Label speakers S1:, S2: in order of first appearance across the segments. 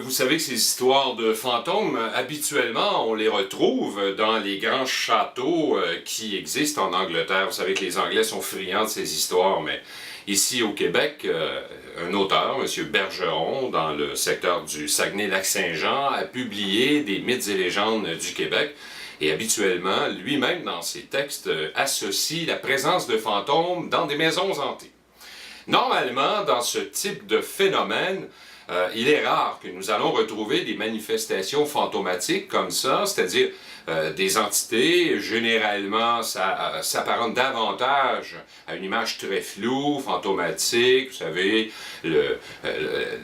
S1: vous savez que ces histoires de fantômes, habituellement, on les retrouve dans les grands châteaux qui existent en Angleterre. Vous savez que les Anglais sont friands de ces histoires, mais ici au Québec, un auteur, M. Bergeron, dans le secteur du Saguenay-Lac-Saint-Jean, a publié des mythes et légendes du Québec. Et habituellement, lui-même, dans ses textes, associe la présence de fantômes dans des maisons hantées. Normalement, dans ce type de phénomène, il est rare que nous allons retrouver des manifestations fantomatiques comme ça, c'est-à-dire des entités, généralement, ça s'apparente davantage à une image très floue, fantomatique. Vous savez,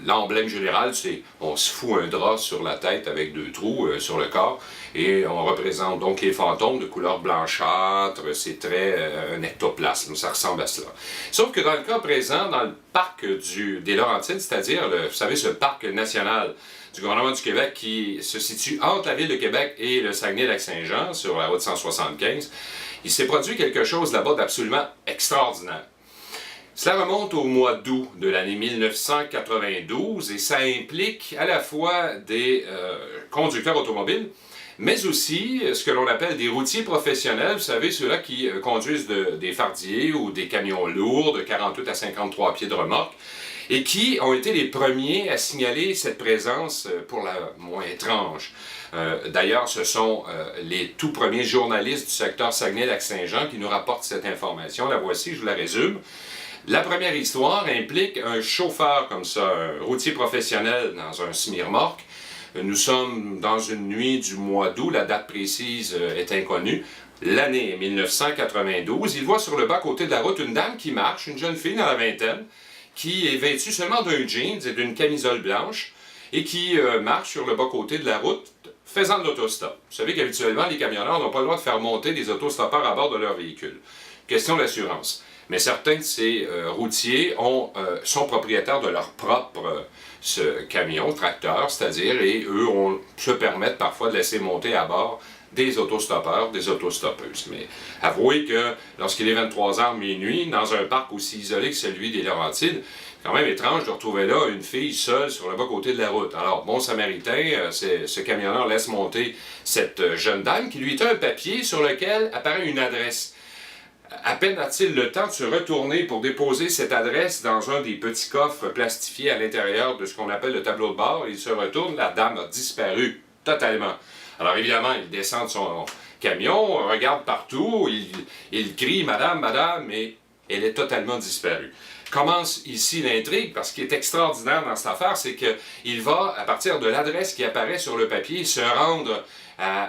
S1: l'emblème général, c'est on se fout un drap sur la tête avec deux trous sur le corps, et on représente donc les fantômes de couleur blanchâtre, c'est très un ectoplasme, ça ressemble à cela. Sauf que dans le cas présent, dans le parc des Laurentides, c'est-à-dire, vous savez, ce parc national du gouvernement du Québec qui se situe entre la ville de Québec et le Saguenay-Lac-Saint-Jean, sur la route 175, il s'est produit quelque chose là-bas d'absolument extraordinaire. Cela remonte au mois d'août de l'année 1992 et ça implique à la fois des conducteurs automobiles, mais aussi ce que l'on appelle des routiers professionnels, vous savez, ceux-là qui conduisent des fardiers ou des camions lourds de 48 à 53 pieds de remorque, et qui ont été les premiers à signaler cette présence pour la moins étrange. D'ailleurs, ce sont les tout premiers journalistes du secteur Saguenay-Lac-Saint-Jean qui nous rapportent cette information. La voici, je vous la résume. La première histoire implique un chauffeur comme ça, un routier professionnel dans un semi-remorque. Nous sommes dans une nuit du mois d'août, la date précise est inconnue. L'année 1992, il voit sur le bas-côté de la route une dame qui marche, une jeune fille dans la vingtaine, qui est vêtue seulement d'un jeans et d'une camisole blanche, et qui marche sur le bas-côté de la route, faisant de l'autostop. Vous savez qu'habituellement, les camionneurs n'ont pas le droit de faire monter des autostoppeurs à bord de leur véhicule. Question d'assurance. Mais certains de ces routiers sont propriétaires de leur propre camion, tracteur, c'est-à-dire, et eux se permettent parfois de laisser monter à bord des autostoppeurs, des autostoppeuses. Mais avouez que lorsqu'il est 23h minuit, dans un parc aussi isolé que celui des Laurentides, c'est quand même étrange de retrouver là une fille seule sur le bas-côté de la route. Alors, bon samaritain, ce camionneur laisse monter cette jeune dame qui lui tend un papier sur lequel apparaît une adresse. À peine a-t-il le temps de se retourner pour déposer cette adresse dans un des petits coffres plastifiés à l'intérieur de ce qu'on appelle le tableau de bord. Il se retourne, la dame a disparu totalement. Alors évidemment, il descend de son camion, regarde partout, il crie « Madame, Madame », mais elle est totalement disparue. Commence ici l'intrigue, parce qu'il est extraordinaire dans cette affaire, c'est qu'il va, à partir de l'adresse qui apparaît sur le papier, se rendre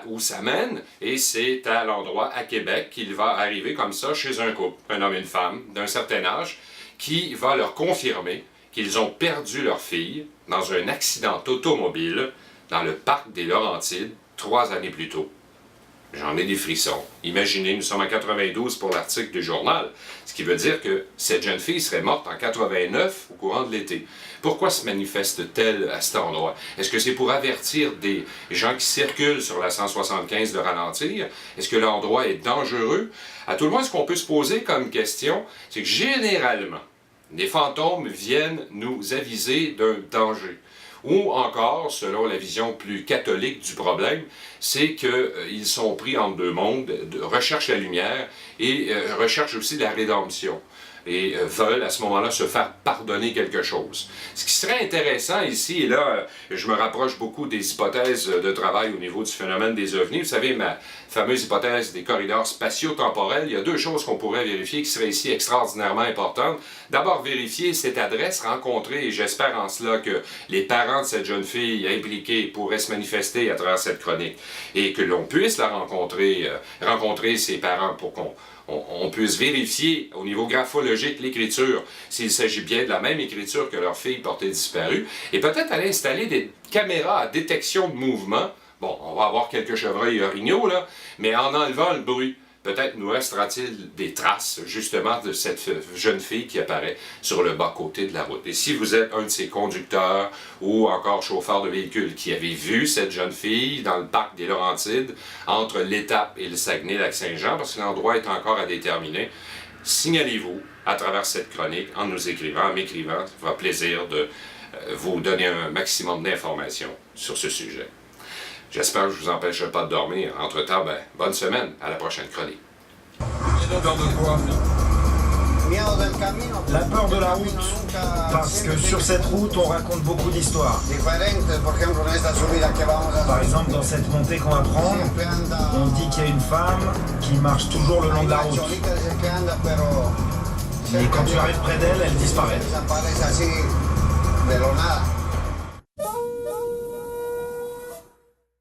S1: où ça mène, et c'est à l'endroit, à Québec, qu'il va arriver comme ça chez un couple, un homme et une femme, d'un certain âge, qui va leur confirmer qu'ils ont perdu leur fille dans un accident automobile dans le parc des Laurentides, 3 années plus tôt. J'en ai des frissons. Imaginez, nous sommes en 92 pour l'article du journal, ce qui veut dire que cette jeune fille serait morte en 89 au courant de l'été. Pourquoi se manifeste-t-elle à cet endroit? Est-ce que c'est pour avertir des gens qui circulent sur la 175 de ralentir? Est-ce que l'endroit est dangereux? À tout le moins, ce qu'on peut se poser comme question, c'est que généralement, les fantômes viennent nous aviser d'un danger. Ou encore, selon la vision plus catholique du problème, c'est qu'ils sont pris entre deux mondes, recherchent la lumière et recherchent aussi la rédemption. Et veulent à ce moment-là se faire pardonner quelque chose. Ce qui serait intéressant ici, et là je me rapproche beaucoup des hypothèses de travail au niveau du phénomène des ovnis. Vous savez, ma fameuse hypothèse des corridors spatio-temporels, il y a deux choses qu'on pourrait vérifier qui seraient ici extraordinairement importantes. D'abord, vérifier cette adresse, rencontrer, et j'espère en cela que les parents de cette jeune fille impliquée pourraient se manifester à travers cette chronique, et que l'on puisse la rencontrer ses parents pour qu'on puisse vérifier au niveau graphologique l'écriture, s'il s'agit bien de la même écriture que leur fille portée disparue, et peut-être aller installer des caméras à détection de mouvement. Bon, on va avoir quelques chevreuils orignaux, là, mais en enlevant le bruit, peut-être nous restera-t-il des traces, justement, de cette jeune fille qui apparaît sur le bas-côté de la route. Et si vous êtes un de ces conducteurs ou encore chauffeur de véhicule qui avez vu cette jeune fille dans le parc des Laurentides, entre l'Étape et le Saguenay-Lac-Saint-Jean, parce que l'endroit est encore à déterminer, signalez-vous à travers cette chronique en nous écrivant, en m'écrivant. Ça fera plaisir de vous donner un maximum d'informations sur ce sujet. J'espère que je ne vous empêcherai pas de dormir. Entre-temps, bonne semaine. À la prochaine chronique.
S2: Peur de quoi?
S3: La peur de la route, parce que sur cette route, on raconte beaucoup d'histoires. Par exemple, dans cette montée qu'on va prendre, on dit qu'il y a une femme qui marche toujours le long de la route. Et quand tu arrives près d'elle, elle disparaît.